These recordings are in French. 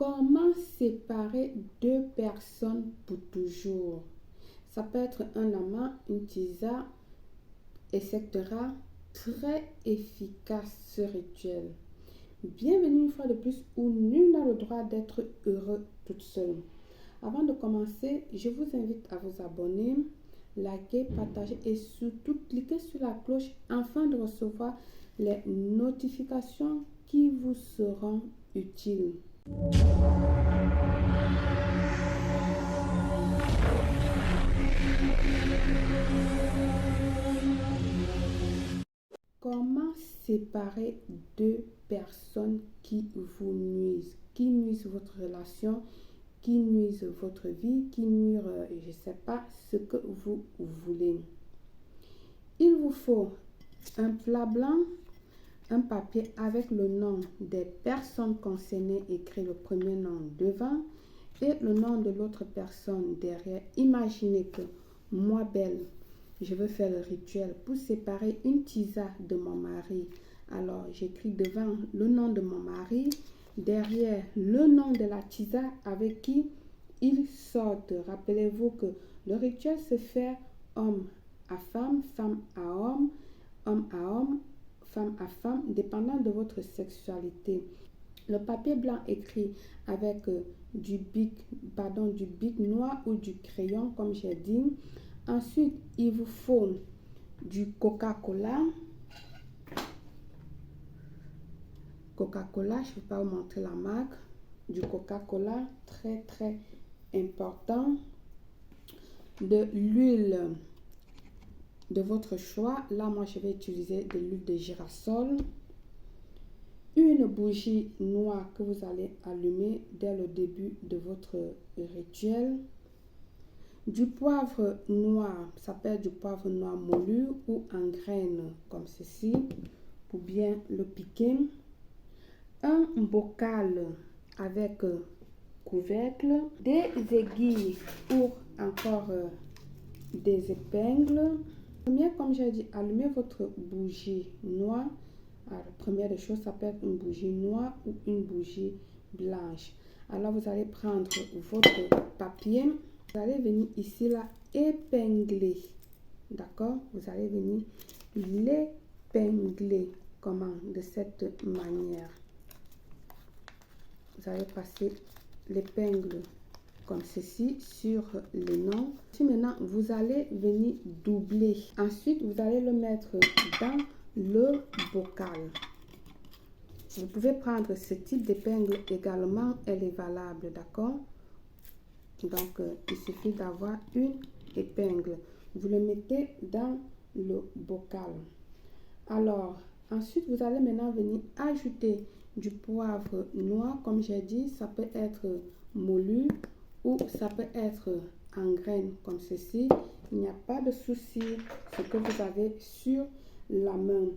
Comment séparer deux personnes pour toujours? Ça peut être un amant, une tisa, etc. Très efficace ce rituel. Bienvenue une fois de plus où nul n'a le droit d'être heureux toute seule. Avant de commencer, je vous invite à vous abonner, liker, partager et surtout cliquer sur la cloche afin de recevoir les notifications qui vous seront utiles. Comment séparer deux personnes qui vous nuisent votre relation, qui nuisent votre vie, qui nuisent, je ne sais pas, ce que vous voulez. Il vous faut un plat blanc, un papier avec le nom des personnes concernées écrit le premier nom devant et le nom de l'autre personne derrière. Imaginez que moi, Belle, je veux faire le rituel pour séparer une tisa de mon mari. Alors, j'écris devant le nom de mon mari, derrière le nom de la tisa avec qui ils sortent. Rappelez-vous que le rituel se fait homme à femme, femme à homme à homme, femme à femme, dépendant de votre sexualité. Le papier blanc écrit avec du bic noir ou du crayon, comme j'ai dit. Ensuite, il vous faut du Coca-Cola. Coca-Cola, je ne vais pas vous montrer la marque. Du Coca-Cola, très très important. De l'huile de votre choix. Là, moi, je vais utiliser de l'huile de girasol. Une bougie noire que vous allez allumer dès le début de votre rituel. Du poivre noir, ça peut être du poivre noir moulu ou en graines comme ceci pour bien le piquer. Un bocal avec couvercle, des aiguilles ou encore des épingles. Première, comme j'ai dit, allumez votre bougie noire. Alors, première des choses, ça peut être une bougie noire ou une bougie blanche. Alors, vous allez prendre votre papier. Vous allez venir ici, là, épingler. D'accord? Vous allez venir l'épingler. Comment? De cette manière. Vous allez passer l'épingle comme ceci sur les noms. Puis maintenant, vous allez venir doubler. Ensuite, vous allez le mettre dans le bocal. Vous pouvez prendre ce type d'épingle également, elle est valable, d'accord? Donc, il suffit d'avoir une épingle. Vous le mettez dans le bocal. Alors, ensuite, vous allez maintenant venir ajouter du poivre noir. Comme j'ai dit, ça peut être moulu ou ça peut être en graines comme ceci. Il n'y a pas de souci, ce que vous avez sur la main.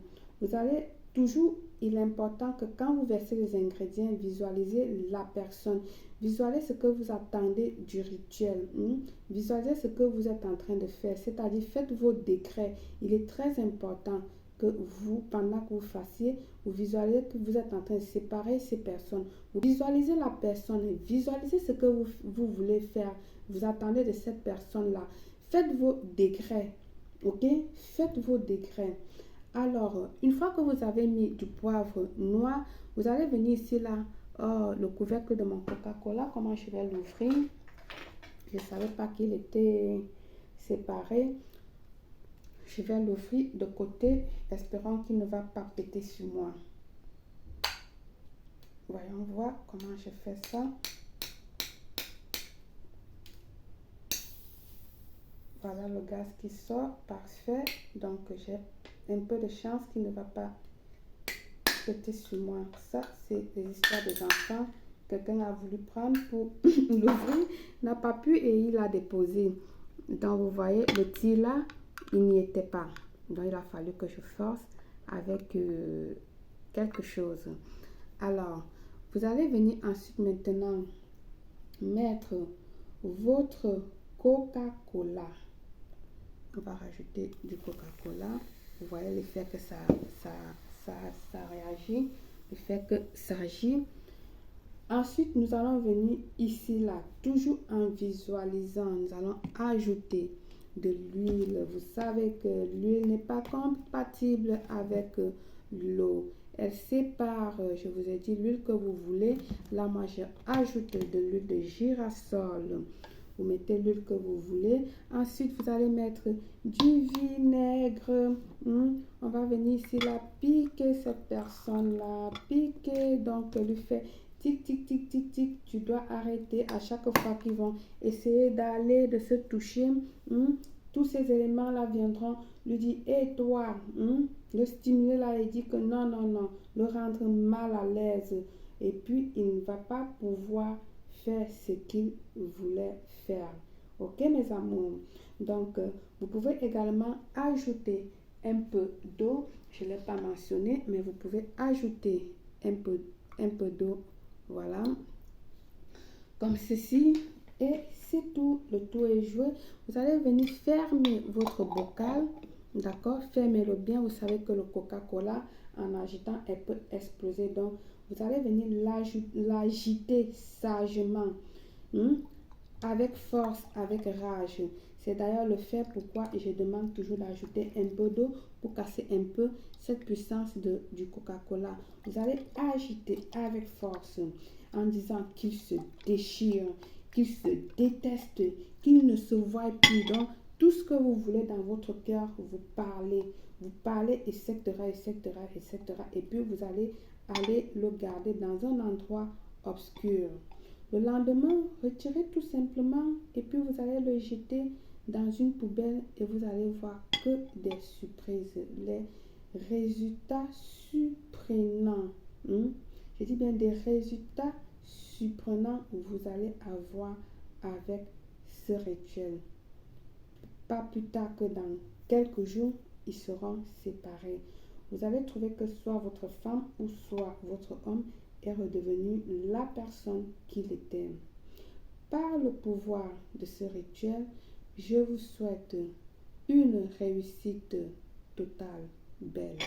Vous allez toujours, il est important que quand vous versez les ingrédients, visualisez la personne. Visualisez ce que vous attendez du rituel. Visualisez ce que vous êtes en train de faire. C'est-à-dire, faites vos décrets. Il est très important que vous, pendant que vous fassiez, vous visualisez que vous êtes en train de séparer ces personnes. Vous visualisez la personne, visualisez ce que vous voulez faire. Vous attendez de cette personne-là. Faites vos décrets, ok? Faites vos décrets. Alors, une fois que vous avez mis du poivre noir, vous allez venir ici, là, le couvercle de mon Coca-Cola. Comment je vais l'ouvrir? Je ne savais pas qu'il était séparé. Je vais l'ouvrir de côté, espérant qu'il ne va pas péter sur moi. Voyons voir comment je fais ça. Voilà le gaz qui sort, parfait. Donc, j'ai un peu de chance qu'il ne va pas péter sur moi. Ça, c'est des histoires des enfants. Quelqu'un a voulu prendre pour l'ouvrir, n'a pas pu et il l'a déposé. Donc, vous voyez, le tir là, il n'y était pas. Donc, il a fallu que je force avec quelque chose. Alors, vous allez venir ensuite maintenant mettre votre Coca-Cola. On va rajouter du Coca-Cola. Vous voyez l'effet que ça réagit, l'effet que ça agit. Ensuite, nous allons venir ici, là, toujours en visualisant, nous allons ajouter de l'huile. Vous savez que l'huile n'est pas compatible avec l'eau. Elle sépare, je vous ai dit, l'huile que vous voulez. Là, moi, j'ai ajouté de l'huile de girasol. Vous mettez l'huile que vous voulez. Ensuite, vous allez mettre du vinaigre. On va venir ici, là, piquer cette personne-là. Piquer, donc, lui fait tic, tic, tic, tic, tic. Tu dois arrêter à chaque fois qu'ils vont essayer d'aller, de se toucher. Tous ces éléments-là viendront lui dire, hé toi, le stimuler là et dit que non, non, non, le rendre mal à l'aise. Et puis, il ne va pas pouvoir faire ce qu'il voulait faire. Ok, mes amours? Donc, vous pouvez également ajouter un peu d'eau. Je ne l'ai pas mentionné, mais vous pouvez ajouter un peu d'eau. Voilà. Comme ceci. Et c'est tout. Le tout est joué. Vous allez venir fermer votre bocal. D'accord? Fermez-le bien. Vous savez que le Coca-Cola, en agitant, elle peut exploser. Donc, vous allez venir l'agiter sagement. Avec force, avec rage. C'est d'ailleurs le fait pourquoi je demande toujours d'ajouter un peu d'eau pour casser un peu cette puissance du Coca-Cola. Vous allez agiter avec force en disant qu'il se déchire, qu'il se déteste, qu'il ne se voit plus. Donc, tout ce que vous voulez dans votre cœur, vous parlez, etc., etc., etc. Et puis, vous allez aller le garder dans un endroit obscur. Le lendemain, retirez tout simplement et puis vous allez le jeter dans une poubelle et vous allez voir que des surprises. Les résultats surprenants. Je dis bien des résultats surprenants que vous allez avoir avec ce rituel. Pas plus tard que dans quelques jours, ils seront séparés. Vous allez trouver que soit votre femme ou soit votre homme est redevenu la personne qu'il était. Par le pouvoir de ce rituel, je vous souhaite une réussite totale, belle.